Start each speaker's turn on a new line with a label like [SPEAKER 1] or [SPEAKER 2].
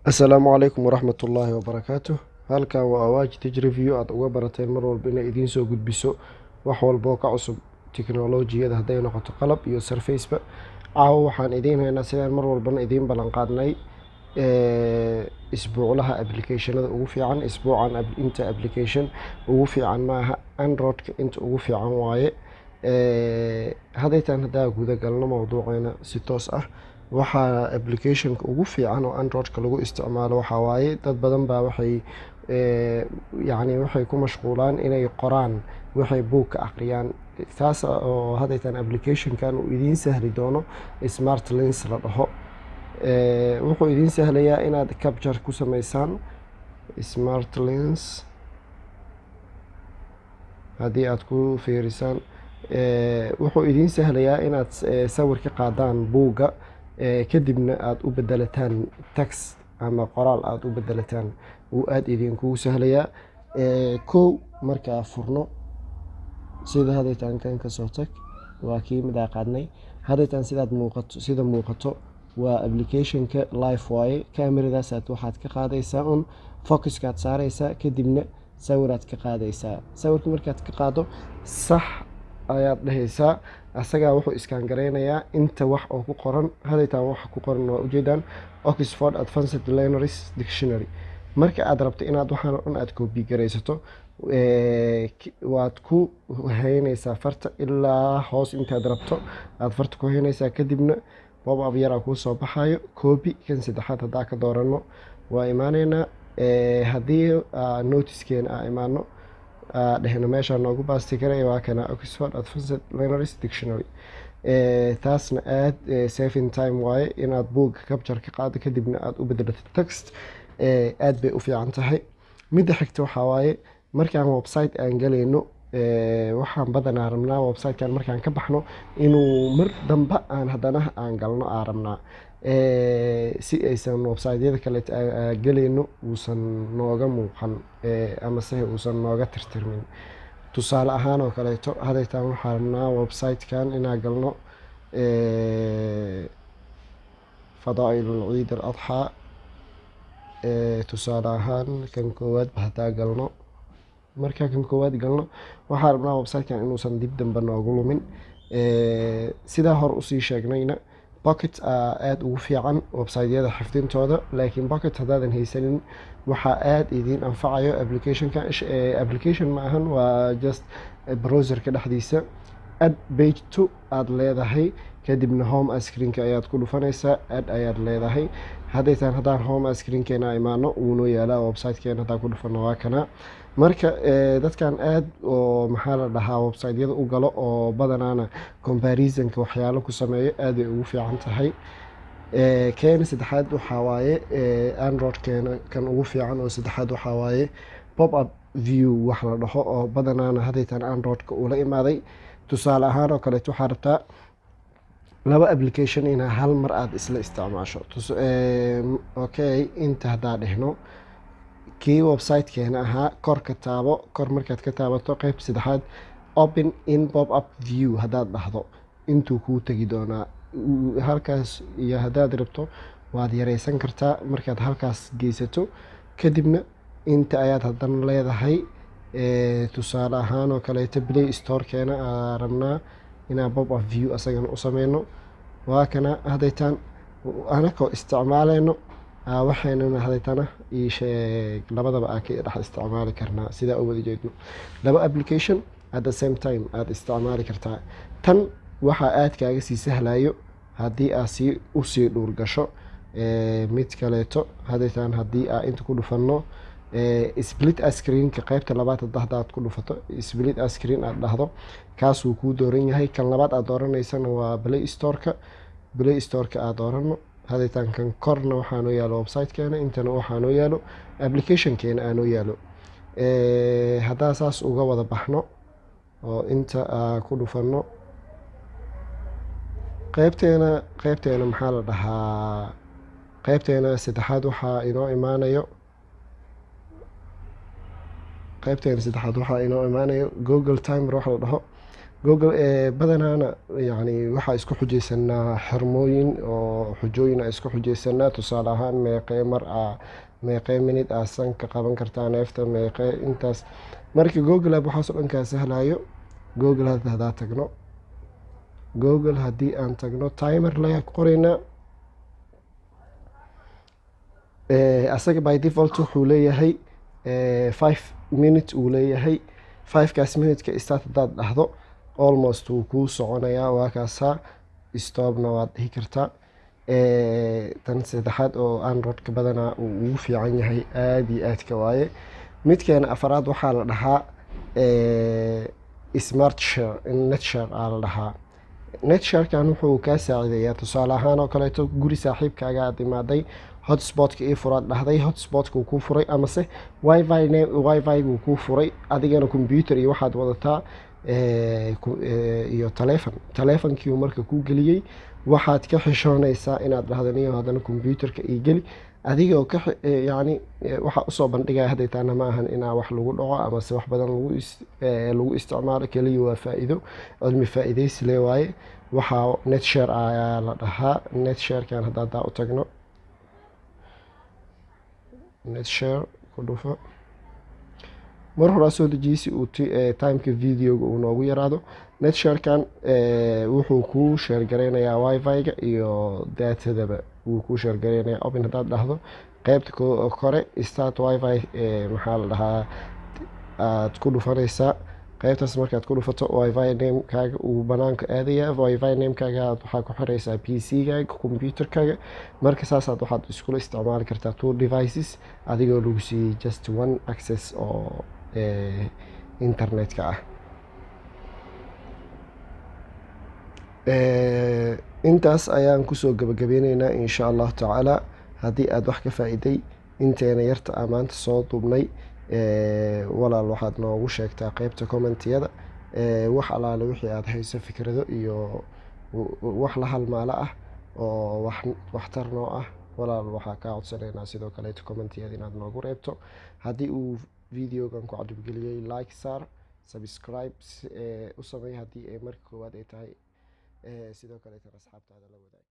[SPEAKER 1] Asalaamu calaykum waraxmatullaahi wabarakaatuh. Halkan waa Awaaji Tech Review aad uga barateen mar walba inay idiin soo gudbiso wax walba oo ka cusub tiknoolajiyada hadday noqoto qalab iyo surface-ba. Caawa waxaan idiin haynaa sidaan mar walbana idiin ballan qaadnay isbuuclaha applicationada ugu fiican. Isbuucan inta application ugu fiican maaha, Android-ka inta ugu fiican waaye. Haddaytaan haddaa guda galno mawduuceena si toos ah, waxaa applicationka ugu fiican oo Android-ka lagu isticmaalo waxaa waaye dad badan baa waxay waxay ku mashquulaan inay qoraan waxay buug ka akhriyaan. taas oo haddaytaan applicationkan uu idiin sahli doono Smart Lens la dhaho. Wuxuu idiin sahlayaa inaad capture ku samaysaan Smart Lens. haddii aad ku fiirisaan wuxuu idiin sahlayaa inaad sawir ka qaadaan buugga, kadibna aad u bedelataan text ama qoraal aad u bedelataan. uu aad idinkugu sahlayaa. Kow markaa furno, sida haddaytaan kan ka soo tag, waa kii midaa qaadnay. Haddaytaan sida muuqato waa applicationka live waaye. Kaamiradaasaad waxaad ka qaadaysaa focuskaad saaraysaa, kadibna sawiraad ka qaadaysaa. Sawirka markaad ka qaado sax ayaad dhehaysaa, asagaa wuxuu iskaan gareynayaa inta wax oo ku qoran. Haddaytaan waxa ku qoran waa ujeedaan Oxford Advanced Learners Dictionary. Marka aad rabto inaad waxaan dhan aad copy garaysato, waad ku haynaysaa farta ilaa hoos intaad rabto aad farta ku haynaysaa, kadibna pop-up yaraa kuu soo baxayo copy. Kan saddexaad haddaa ka dooranno waa imaanaynaa. Haddii noticekeena aan imaano dhehna meesha noogu baasti karay waa kana Oxford Advanced Learners Dictionary. Taasna aad saving time waaye inaad buug capture ka qaado kadibna aad u bedelato text. Aad bay u fiican tahay. Midda xigta waxaa waaye markaan website aan galayno, waxaan badanaa rabnaa website-kan markaan ka baxno inuu mar damba aan haddana aan galno aan rabnaa, si aysan website-yada kale galayno uusan nooga muuqan ama se uusan nooga tirtirmin. Tusaale ahaan oo kaleeto haddaytaan waxaan rabnaa website-kan inaan galno fadaa'ilul ciid al adxaa. Tusaale ahaan kan koowaad haddaa galno, markaa kan koowaad galno waxaa rabnaa website-kan inuusan dib damba noogu lumin. Sidaa hor usii sheegnayna Pocket aad ugu fiican website-yada xifdintooda, laakiin Pocket haddaadan haysanin waxaa aad idiin anfacayo application ma ahan, waa just browserka dhexdiisa. Add page 2 aad leedahay, kadibna home screen-ka ayaad ku dhufanaysaa. add ayaad leedahay. haddaan home screen-keena imaano wuunoo yaalaa website-keena. haddaan ku dhufano waa kana. Marka dadkan aad oo maxaa la dhahaa website-yada u galo oo badanaana comparisonka waxyaalo ku sameeyo aad ay ugu fiican tahay. Keena saddexaad waxaa waaye Android-keena kan ugu fiican oo saddexaad waxaa waaye pop-up view wax la dhaho, oo badanaana haddaytaan Android-ka ula imaaday. Tusaale ahaan oo kaleeto waxaa rabtaa laba application inaa hal mar aad isla isticmaasho. Okay, inta haddaa dhehno kii website-keena ahaa kor ka taabo. Kor markaad ka taabato qeyb saddexaad open in pop-up view haddaad dhahdo intuu kuu tegi doonaa halkaas. iyo haddaad rabto waad yareysan kartaa markaad halkaas geysato, kadibna inta ayaad haddana leedahay. Tusaale ahaan oo kaleeto Play Store-keena rabnaa inaan pop-up view asagana u sameyno. waa kana haddaytaan anakoo isticmaaleyno waxaynana haddaytana ii sheeg labadaba aan ka dhex isticmaali karnaa. sidaa u wada jeedno laba application at the same time aad isticmaali kartaa. Tan waxaa aad kaaga sii sahlayo haddii aad usii dhuur gasho mid kaleeto. haddaytaan haddii aan inta ku dhufanno split screen-ka qeybta labaad haddaad ku dhufato split screen aad dhahdo, kaasuu kuu dooran yahay. kan labaad aad dooranaysana waa Play Store-ka aad doorano. haddaytaan kan korna waxaanoo yaalo website-keena, intana waxaanoo yaalo application-keena aanoo yaalo. haddaa saas uga wada baxno oo inta ku dhufanno qeybteena maxaa la dhahaa qeybteena saddexaad waxaa inoo imaanayo Google Timer wax la dhaho. google badanaana yani waxaa isku xujaysanaa xirmooyin oo xujooyin a isku xujaysanaa. tusaale ahaan meeqee minid aa sanka qaban kartaa neefta meeqee intaas. marka google app waxaasoo dhan kaa sahlayo. google hadaa tagno, google haddii aan tagno timer laga qoraynaa. asaga by default wuxuu leeyahay 5 minute uu leeyahay. 5kaas minuteka start hadaad dhahdo almost wuu kuu soconayaa, waa kaasaa. stopna waad dhihi kartaa. tan saddexaad oo androidka badanaa uu ugu fiican yahay aada iyo aadka waaye. midkeena afaraad waxaa la dhahaa smart share, net share aa la dhahaa. net sharekan wuxuu kaa saacideeyaa tusaale ahaan oo kaleeto guri saaxiibkaaga aad imaaday, hotspotka ii furaad dhahday, hotspotka uu kuu furay, amase wifi-guu kuu furay, adigana computer iyo waxaad wadataa iyo taleefonkiiu marka kuu geliyey. waxaad ka xishoonaysaa inaad dhahdo niyo haddana computerka ii geli, adigoo yani waxaa usoo bandhigaya hadday taana ma ahan inaa wax lagu dhaco amase wax badan lagu isticmaalo, keliya waa faa-iido, cilmi faa-iideysi le waaye. waxaa net share ayaa la dhahaa. net sharekan hadaadaa u tagno, net share ku dhufo. mar horaa soo dejiyey uu timeka videoga uu noogu yaraado. net sharekan wuxuu kuu sheergareynayaa wifi-ga iyo daatadaba wuu kuu sheergareynayaa. open hadaad dhahdo qeybta kore start wifi maxaa la dhahaa aad ku dhufanaysaa. qeybtaas markaad ku dhufato wifi namekaaga uu banaanka aadaya. wifi namekaaga waxaa ku xiraysaa pc-gaaga computerkaaga. marka saasaad waxaad iskula isticmaali kartaa 2 devices adigoo lagu siiyey just 1 access oo internetka ah. intaas ayaan kusoo gabagabeyneynaa insha allahu tacaala. haddii aada wax ka faa-iiday inteena yarta a maanta soo duubnay, walaal waxaad noogu sheegtaa qeybta commentiyada. wax alaale wixii aada hayso fikrado iyo wax la halmaalo ah oo waxtar noo ah, walaal waxaa kaa codsanaynaa sidoo kaleeto commentiyada inaad noogu reebto. haddii uu videogan ku cajabgeliyey like saar, subscribe u samey haddii ay marka koowaad ay tahay. sidoo kaleetana asxaabtaada la wadaag.